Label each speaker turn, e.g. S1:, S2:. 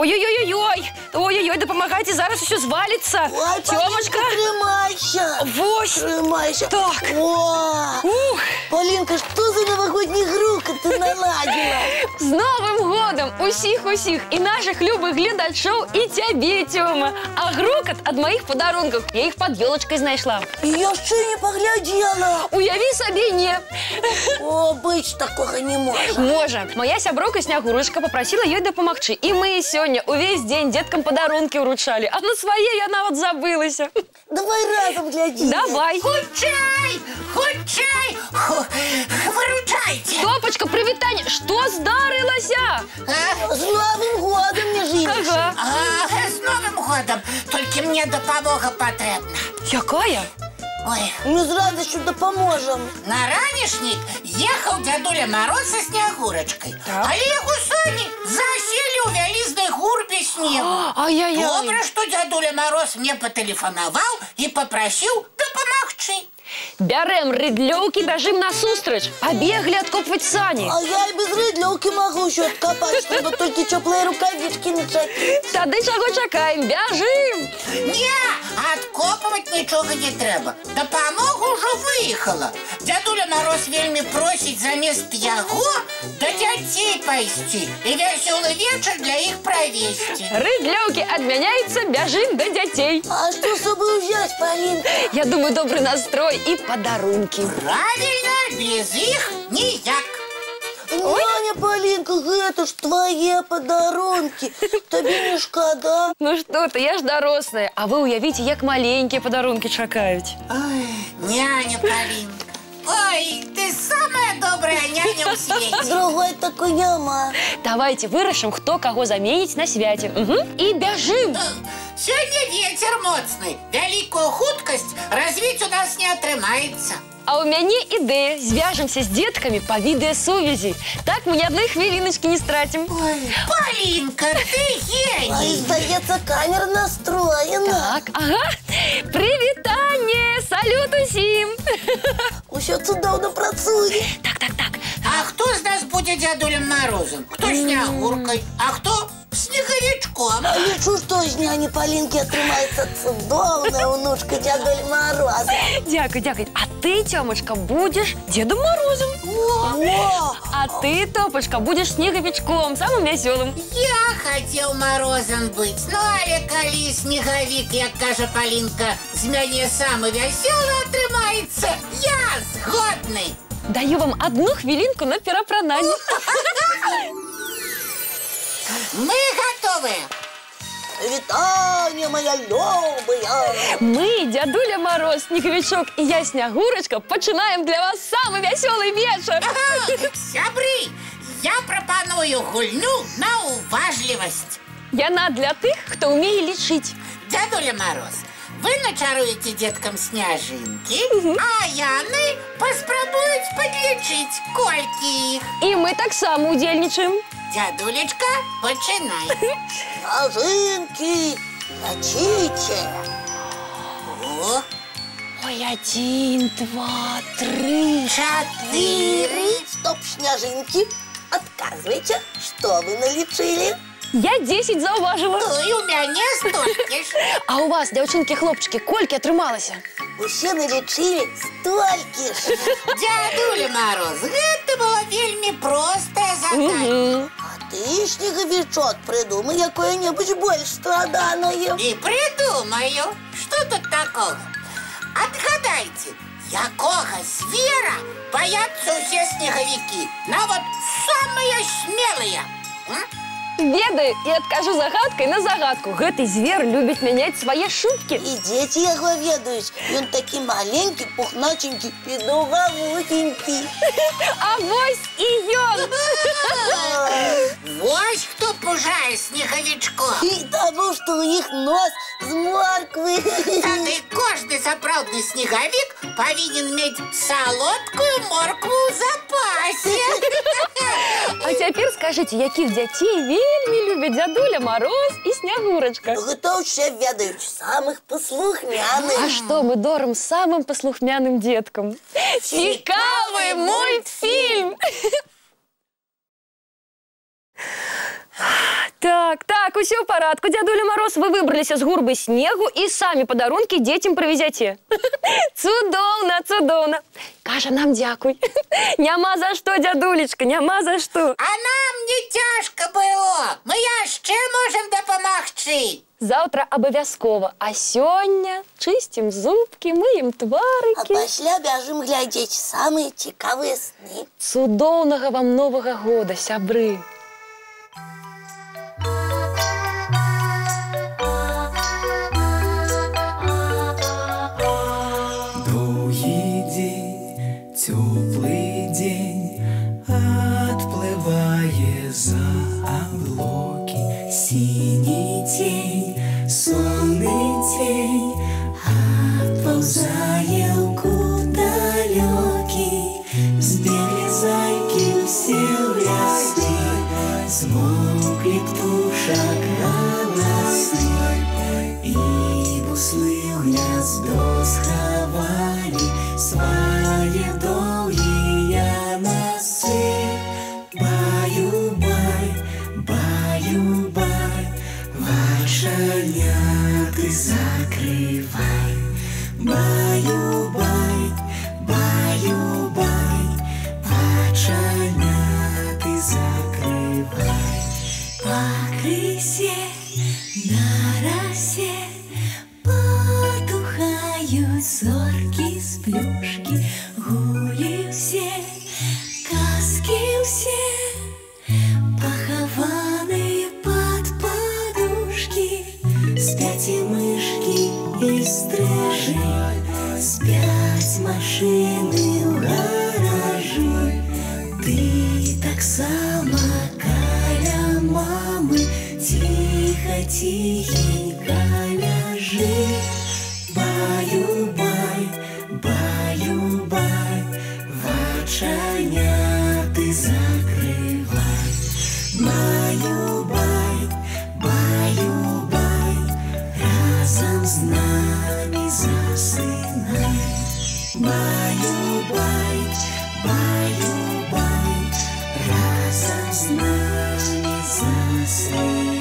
S1: Ой-ой-ой-ой! Ой-ой-ой, допомагайте, зараз все звалится.
S2: Ой,
S1: Тёмочка!
S2: Тримайся!
S1: Вось!
S2: Тримайся!
S1: Так!
S2: О!
S1: Ух!
S2: Полинка, что за новогодний грукот ты наладила?
S1: З Новим годом! Усіх-усіх! І наших любих глядачів, і тебе, Тёма! А грукот от моих подарунков. Я их под елочкой знайшла.
S2: Я ще не поглядела.
S1: Уяви собі, не.
S2: О, быть такого не может.
S1: Може. Моя сяброка Снягурочка попросила їй допомогти. І ми сьогодні увесь день деткам подарунки вручали. А на своє я навіть забилася.
S2: Давай разом глядим.
S1: Давай.
S3: Худчай! Худчай! Выручайте!
S1: Топочка, привітання. Що здарилося?
S2: С Новым годом, мне женишься.
S1: Ага.
S3: С Новым годом! Только мне допомога потребна.
S1: Якая?
S3: Ой,
S2: Мы с радостью да поможем.
S3: на ранішнік їхав дядуля Мороз со Снягурочкой.
S1: Так.
S3: Але його самі засели у вялізной гурбі снегу.
S1: Ай-яй-яй.
S3: Добре, що дядуля Мороз мне потелефонував і попросив допомогти.
S1: Бярем рыдлёўкі, бяжым насустрач. Побегли откопывать сани.
S2: А я и без рыдлёвки могу еще откопать, чтобы только теплые рукавички начать.
S1: Тады чаго чакаем, бяжым.
S3: Не, откопывать нічого не треба. Допомога уже выехала. Дядуля Мороз вельми просить замест яго до дзяцей пайсці і вясёлы вечар для іх правесці.
S1: Рыдлёўкі адмяняюцца, бяжым да дзяцей.
S2: А что с собой взять, Полинка?
S1: Я думаю, добрый настрой и подарунки.
S3: Правильно, без іх ніяк.
S2: Аня, Полинка, это ж твои подарунки. Тебе не шкода?
S1: Ну что ты, я ж дорослая. А вы уявите, як маленькие подарунки чакаюць.
S3: Ой, няня Полинка. Ой, ты самая добрая няня у свете.
S2: Другой такой няма.
S1: Давайте вырашым, хто каго заменіць на свяце. І бяжым.
S3: Сегодня ветер моцный. Великую хуткость развить у нас не отрымается.
S1: А у мяне ідэя. Звяжемся з деткамі па відэасувязі. Так мы ни одной хвилиночки не стратим.
S3: Ой, Полинка, ты
S2: А
S3: гений.
S2: сдается, камера настроена.
S1: Так, ага. Привітанне! Салют усім!
S2: Усё цудоўна працуе.
S1: Так.
S3: А кто из нас будет Дядулем Морозом? Кто Снегуркой? А кто Снеговичком?
S2: А лечу, что з няні Полинки отрымается цудоўная внучка Дядуль Мороза.
S1: Дякую. А ты, Тёмочка, будешь Дедом Морозом.
S2: О!
S1: А ты, Топочка, будешь Снеговичком, самым веселым.
S3: Я хотел Морозом быть, ну але калі Снеговик, як кажа Полинка, з мяне самы вясёлы атрымаецца, я згодны.
S1: Даю вам одну хвилинку на перапрананне.
S3: Мы готовы.
S2: Витание, моя любая.
S1: Мы, Дядуля Мороз, Снеговичок и я, Снегурочка, починаем для вас самый веселый вечер.
S3: Сябры, я прапаную гульню на уважливость.
S1: Яна для тых, хто умее лічыць.
S3: Дядуля Мороз, вы начаруете деткам сняжинки, а яны паспрабуюць подлічыць, колькі іх.
S1: І мы таксама удзельнічаем.
S3: Дядулечка, починай.
S2: Снежинки, лечите.
S3: О,
S1: Ой, 1, 2, 3.
S3: 4.
S2: Стоп, снежинки. Отказывайте, что вы налечили?
S1: Я 10 заўважыла.
S3: И у мяне столькі ж.
S1: А у вас, дзяўчынкі-хлопчыкі, колькі атрымалася?
S2: Усе налечили стольки ж.
S3: Дядуля Мороз, гэта было вельмі простае задание.
S2: А ты, Снеговичок, придумай какое-нибудь больше страданное.
S3: И придумаю, что тут такого. Отгадайте, якога звера боятся усе снеговики? Вот самые смелые.
S1: Ведаю і адкажу загадкай на загадку. Гэты звер любіць мяняць свае шубкі.
S2: И дети его ведают. И он такой маленький, пухнатенький и долговутенький.
S1: А вось і ён.
S3: Вось кто пужае снеговичков.
S2: И тому, что у них нос с морквы.
S3: Тады кожны сапраўдны снеговик повинен иметь солодкую моркву в запасе.
S1: А цяпер скажыце, якіх дзяцей вельмі любяць Дядуля Мороз і Снягурочка?
S2: Это все ведают, самых послухняных.
S1: А што мы дорым самым паслухмяным дзеткам? Цікавы мультфільм! Так, Так, усё ў парадку, дзядуля Мароз, вы выбраліся з гурбы снегу і самі падарункі дзецям прывезяце. Цудоўна. Кажа нам дзякуй. Няма за што, дзядулечка, няма за што.
S3: А нам не цяжка было. Мы яшчэ можам дапамагчы.
S1: Заўтра абавязкова, а сёння чысцім зубкі, мыем
S2: А
S1: тварыкі.
S2: пасля бяжым глядзець самыя цікавыя сны.
S1: Цудоўнага вам Новага года, сябры.
S4: Доўгі дзень, цёплы дзень, адплывае за аблокі. Сіні цень, сонны цень, адпаўзае ў кут далёкі. Збеглі зайкі ўсе ў лясы, змоўклі птушак галасы, і буслы ў гняздо схавалі свае доўгія носы. Баю-бай, баю-бай, вачаняты закрывай. Баю-бай, баю-бай, вачаняты закрывай. Пакрысе на расе потухаюць зоркі з плюшкі. Гулі ўсе, казкі ўсе, пахаваныя пад падушкі. Спяць і мышкі, і стрыжы, спяць машыны ў гаражы. Ты таксама каля мамы ціха-ціхенька ляжы. Баю-бай, баю-бай, вачаняты закрывай. Баю-бай, баю-бай, разам з намі засынай. Баю-бай, баю-бай, разам з намі засынай.